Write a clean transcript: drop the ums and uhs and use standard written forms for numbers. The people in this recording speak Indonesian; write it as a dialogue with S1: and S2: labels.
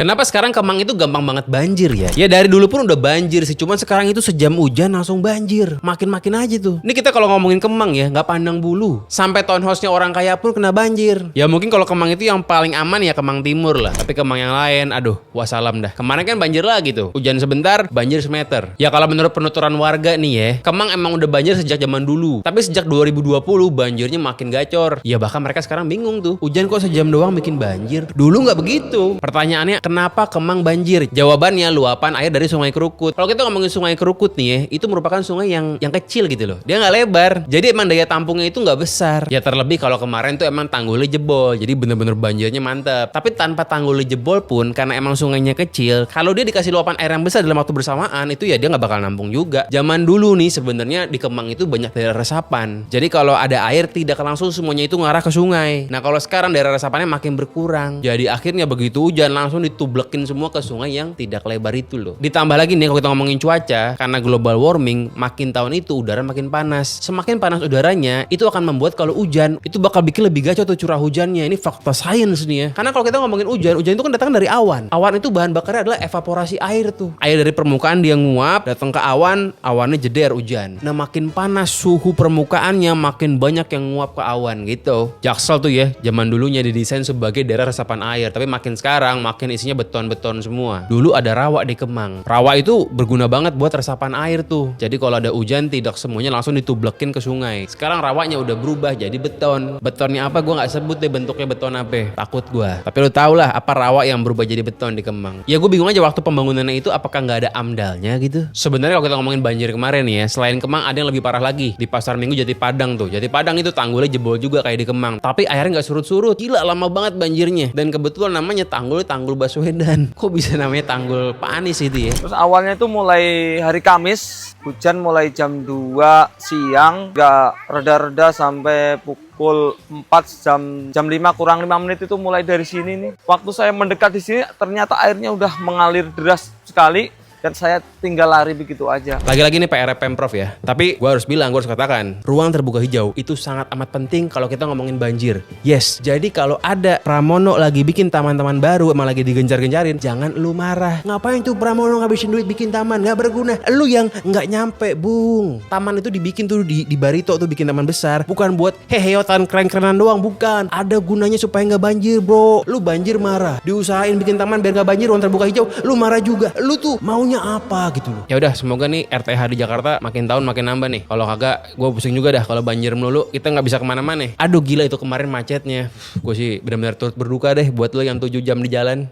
S1: Kenapa sekarang Kemang itu gampang banget banjir ya? Ya dari dulu pun udah banjir sih, cuman sekarang itu sejam hujan langsung banjir. Makin-makin aja tuh. Ini kita kalau ngomongin Kemang ya, nggak pandang bulu. Sampai townhouse-nya orang kaya pun kena banjir. Ya mungkin kalau Kemang itu yang paling aman ya Kemang Timur lah. Tapi Kemang yang lain, aduh, wassalam dah. Kemarin kan banjir lagi tuh. Hujan sebentar, banjir semeter. Ya kalau menurut penuturan warga nih ya, Kemang emang udah banjir sejak zaman dulu. Tapi sejak 2020 banjirnya makin gacor. Ya bahkan mereka sekarang bingung tuh. Hujan kok sejam doang bikin banjir? Dulu nggak begitu. Pertanyaannya, kenapa Kemang banjir? Jawabannya luapan air dari Sungai Kerukut. Kalau kita ngomongin Sungai Kerukut nih ya, itu merupakan sungai yang kecil gitu loh. Dia nggak lebar. Jadi emang daya tampungnya itu nggak besar. Ya terlebih kalau kemarin tuh emang tanggulnya jebol. Jadi bener-bener banjirnya mantep. Tapi tanpa tanggulnya jebol pun, karena emang sungainya kecil, kalau dia dikasih luapan air yang besar dalam waktu bersamaan, itu ya dia nggak bakal nampung juga. Zaman dulu nih sebenarnya di Kemang itu banyak daerah resapan. Jadi kalau ada air tidak langsung semuanya itu ngarah ke sungai. Nah kalau sekarang daerah resapannya makin berkurang. Jadi akhirnya begitu hujan langsung ditublekin semua ke sungai yang tidak lebar itu loh. Ditambah lagi nih kalau kita ngomongin cuaca, karena global warming, makin tahun itu udara makin panas. Semakin panas udaranya, itu akan membuat kalau hujan itu bakal bikin lebih gacor tuh curah hujannya. Ini fakta sains nih ya. Karena kalau kita ngomongin hujan itu kan datang dari awan. Awan itu bahan bakarnya adalah evaporasi air tuh. Air dari permukaan dia nguap, datang ke awan, awannya jeder hujan. Nah makin panas suhu permukaannya, makin banyak yang nguap ke awan gitu. Jaksel tuh ya, zaman dulunya didesain sebagai daerah resapan air, tapi makin sekarang makin isinya beton-beton semua. Dulu ada rawa di Kemang. Rawa itu berguna banget buat resapan air tuh. Jadi kalau ada hujan tidak semuanya langsung ditublekin ke sungai. Sekarang rawanya udah berubah jadi beton. Betonnya apa gue nggak sebut deh bentuknya beton apa. Takut gue. Tapi lu tau lah apa rawa yang berubah jadi beton di Kemang. Ya gue bingung aja waktu pembangunannya itu apakah nggak ada amdalnya gitu. Sebenarnya kalau kita ngomongin banjir kemarin nih ya, selain Kemang ada yang lebih parah lagi. Di Pasar Minggu Jati Padang tuh. Jati Padang itu tanggulnya jebol juga kayak di Kemang. Tapi airnya nggak surut-surut. Gila lama banget banjirnya. Dan kebetulan namanya tanggul Baswedan. Kok bisa namanya tanggul Pak Anies itu ya?
S2: Terus awalnya itu mulai hari Kamis, hujan mulai jam 2 siang, nggak reda-reda sampai pukul 4 jam 5 kurang 5 menit itu mulai dari sini nih. Waktu saya mendekat di sini ternyata airnya udah mengalir deras sekali. Dan saya tinggal lari begitu aja.
S1: Lagi-lagi nih PR Pemprov ya. Tapi gue harus katakan, ruang terbuka hijau itu sangat amat penting kalau kita ngomongin banjir. Yes, jadi kalau ada Pramono lagi bikin taman-taman baru, emang lagi digencar-gencarin, jangan lu marah. Ngapain tuh Pramono ngabisin duit bikin taman? Gak berguna. Lu yang gak nyampe, Bung. Taman itu dibikin tuh di Barito tuh bikin taman besar. Bukan buat heheotan keren-kerenan doang, bukan. Ada gunanya supaya gak banjir, bro. Lu banjir marah. Diusahain bikin taman biar gak banjir, ruang terbuka hijau. Lu marah juga. Lu tuh mau apa gitu loh. Ya udah, semoga nih RTH di Jakarta makin tahun makin nambah nih. Kalau kagak, gue pusing juga dah kalau banjir melulu. Kita nggak bisa kemana-mana. Aduh gila itu kemarin macetnya. Gue sih benar-benar turut berduka deh buat lo yang 7 jam di jalan.